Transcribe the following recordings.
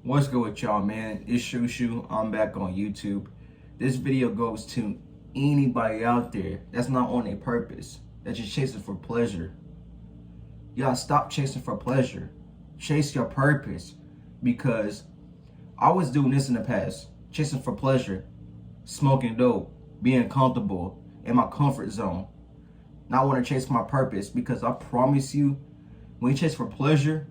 What's good with y'all, man? It's Shushu. I'm back on YouTube. This video goes to anybody out there that's not on a purpose, that's just chasing for pleasure. Y'all stop chasing for pleasure. Chase your purpose. Because I was doing this in the past, chasing for pleasure, smoking dope, being comfortable in my comfort zone. Now I want to chase my purpose, because I promise you, when you chase for pleasure,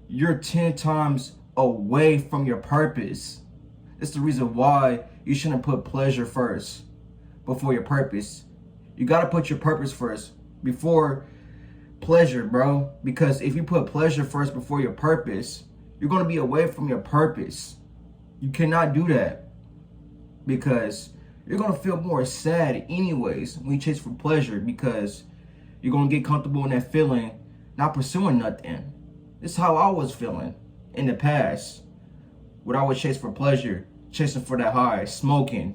you're 10 times away from your purpose. It's the reason why you shouldn't put pleasure first before your purpose. You gotta put your purpose first before pleasure, bro. Because if you put pleasure first before your purpose, you're gonna be away from your purpose. You cannot do that, because you're gonna feel more sad anyways when you chase for pleasure, because you're gonna get comfortable in that feeling, not pursuing nothing. This is how I was feeling in the past, when I would chase for pleasure, chasing for that high, smoking.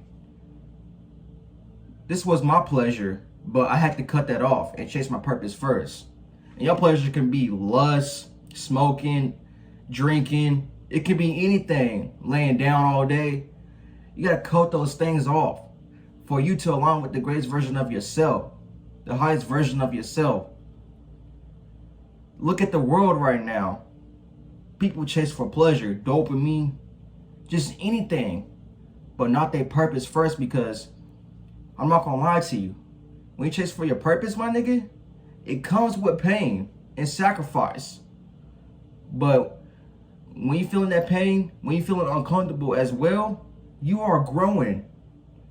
This was my pleasure, but I had to cut that off and chase my purpose first. And your pleasure can be lust, smoking, drinking. It could be anything, laying down all day. You gotta cut those things off for you to align with the greatest version of yourself, the highest version of yourself. Look at the world right now. People chase for pleasure, dopamine, just anything, but not their purpose first. Because I'm not gonna lie to you, when you chase for your purpose, my nigga, it comes with pain and sacrifice. But when you're feeling that pain, when you're feeling uncomfortable as well, you are growing.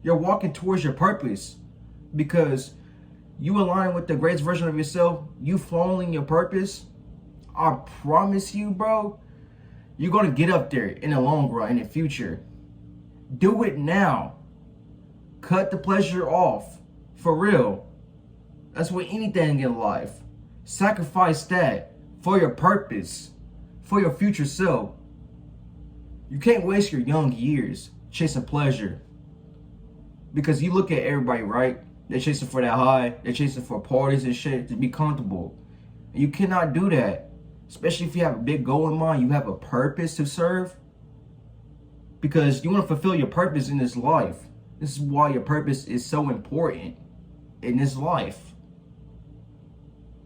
You're walking towards your purpose, because you align with the greatest version of yourself, you following your purpose. I promise you, bro, you're gonna get up there in the long run, in the future. Do it now. Cut the pleasure off, for real. That's with anything in life. Sacrifice that for your purpose, for your future self. You can't waste your young years chasing pleasure, because you look at everybody, right? They're chasing for that high. They're chasing for parties and shit to be comfortable. And you cannot do that. Especially if you have a big goal in mind, you have a purpose to serve. Because you want to fulfill your purpose in this life. This is why your purpose is so important in this life.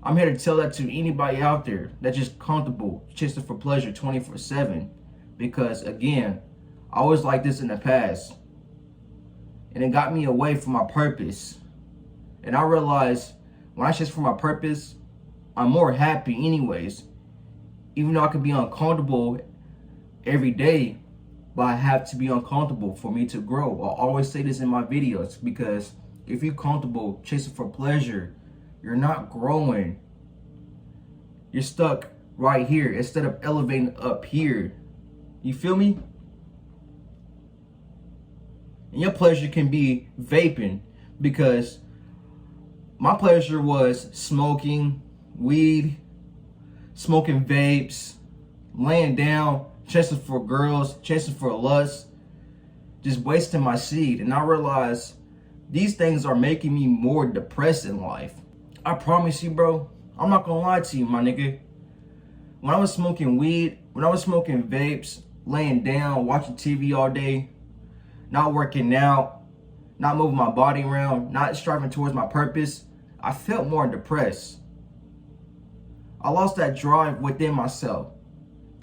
I'm here to tell that to anybody out there that's just comfortable chasing for pleasure 24/7. Because again, I was like this in the past, and it got me away from my purpose. And I realized when I chase for my purpose, I'm more happy anyways. Even though I could be uncomfortable every day, but I have to be uncomfortable for me to grow. I always say this in my videos, because if you're comfortable chasing for pleasure, you're not growing. You're stuck right here instead of elevating up here. You feel me? And your pleasure can be vaping, because my pleasure was smoking weed, smoking vapes, laying down, chasing for girls, chasing for lust, just wasting my seed. And I realized these things are making me more depressed in life. I promise you, bro, I'm not gonna lie to you, my nigga. When I was smoking weed, when I was smoking vapes, laying down, watching TV all day, not working out, not moving my body around, not striving towards my purpose, I felt more depressed. I lost that drive within myself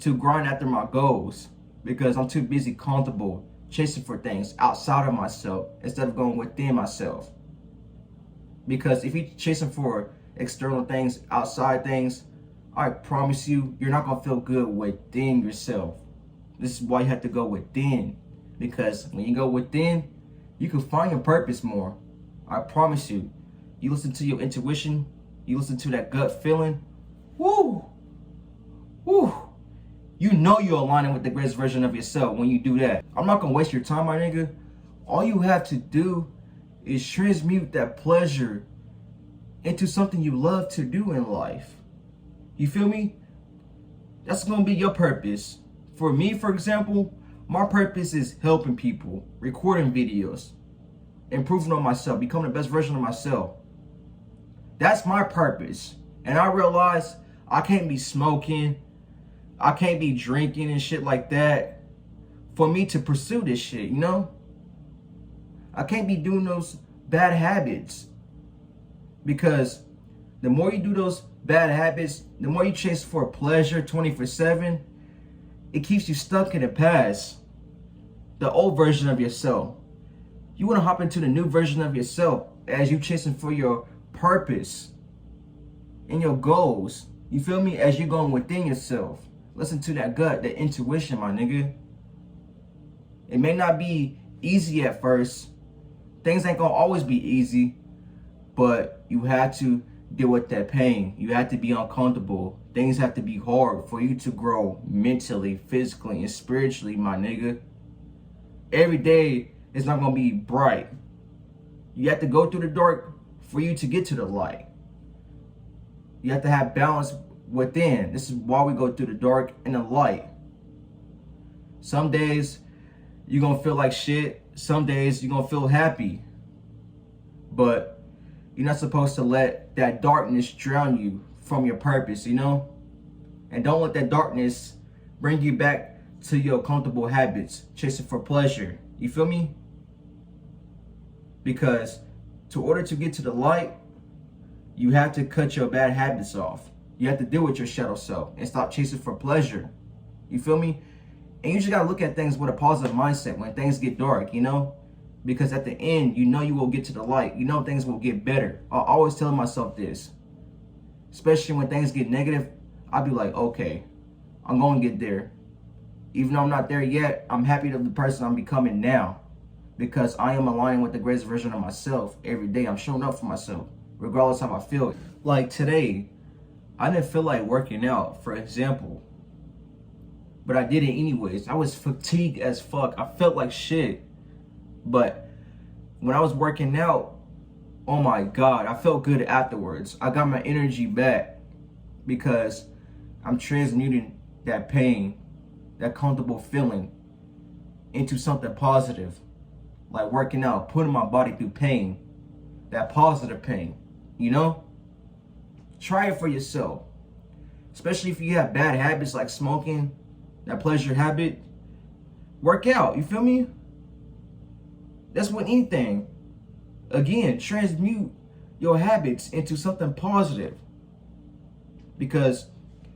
to grind after my goals, because I'm too busy comfortable chasing for things outside of myself instead of going within myself. Because if you're chasing for external things, outside things, I promise you, you're not gonna feel good within yourself. This is why you have to go within, because when you go within, you can find your purpose more. I promise you. You listen to your intuition, you listen to that gut feeling. Woo! Woo! You know you're aligning with the greatest version of yourself when you do that. I'm not gonna waste your time, my nigga. All you have to do is transmute that pleasure into something you love to do in life. You feel me? That's gonna be your purpose. For me, for example, my purpose is helping people, recording videos, improving on myself, becoming the best version of myself. That's my purpose. And I realized I can't be smoking, I can't be drinking and shit like that for me to pursue this shit, you know? I can't be doing those bad habits, because the more you do those bad habits, the more you chase for pleasure 24/7, it keeps you stuck in the past, the old version of yourself. You want to hop into the new version of yourself as you chasing for your purpose and your goals. You feel me? As you going within yourself. Listen to that gut, that intuition, my nigga. It may not be easy at first. Things ain't gonna always be easy, but you have to deal with that pain. You have to be uncomfortable. Things have to be hard for you to grow mentally, physically, and spiritually, my nigga. Every day is not gonna be bright. You have to go through the dark for you to get to the light. You have to have balance within. This is why we go through the dark and the light. Some days you're gonna feel like shit. Some days you're gonna feel happy. But you're not supposed to let that darkness drown you from your purpose, you know? And don't let that darkness bring you back to your comfortable habits, chasing for pleasure. You feel me? Because in order to get to the light, you have to cut your bad habits off. You have to deal with your shadow self and stop chasing for pleasure. You feel me? And you just gotta look at things with a positive mindset when things get dark, you know? Because at the end, you know you will get to the light. You know things will get better. I always tell myself this. Especially when things get negative, I'll be like, okay, I'm gonna get there. Even though I'm not there yet, I'm happy with the person I'm becoming now. Because I am aligning with the greatest version of myself every day. I'm showing up for myself, regardless how I feel. Like today, I didn't feel like working out, for example. But I did it anyways. I was fatigued as fuck. I felt like shit. But when I was working out, oh my God, I felt good afterwards. I got my energy back because I'm transmuting that pain, that comfortable feeling into something positive. Like working out, putting my body through pain, that positive pain, you know? Try it for yourself. Especially if you have bad habits like smoking, that pleasure habit. Work out, you feel me? That's with anything. Again, transmute your habits into something positive. Because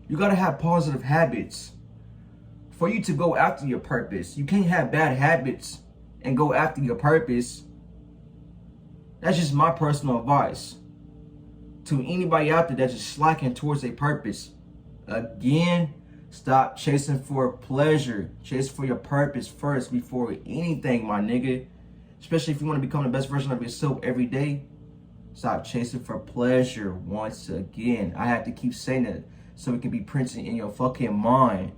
you gotta have positive habits for you to go after your purpose. You can't have bad habits and go after your purpose. That's just my personal advice to anybody out there that's just slacking towards a purpose. Again, stop chasing for pleasure. Chase for your purpose first before anything, my nigga. Especially if you want to become the best version of yourself every day. Stop chasing for pleasure once again. I have to keep saying it so it can be printed in your fucking mind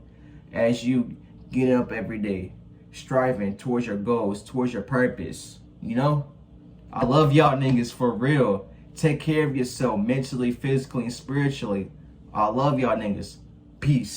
as you get up every day, striving towards your goals, towards your purpose. You know? I love y'all niggas for real. Take care of yourself mentally, physically, and spiritually. I love y'all niggas. Peace.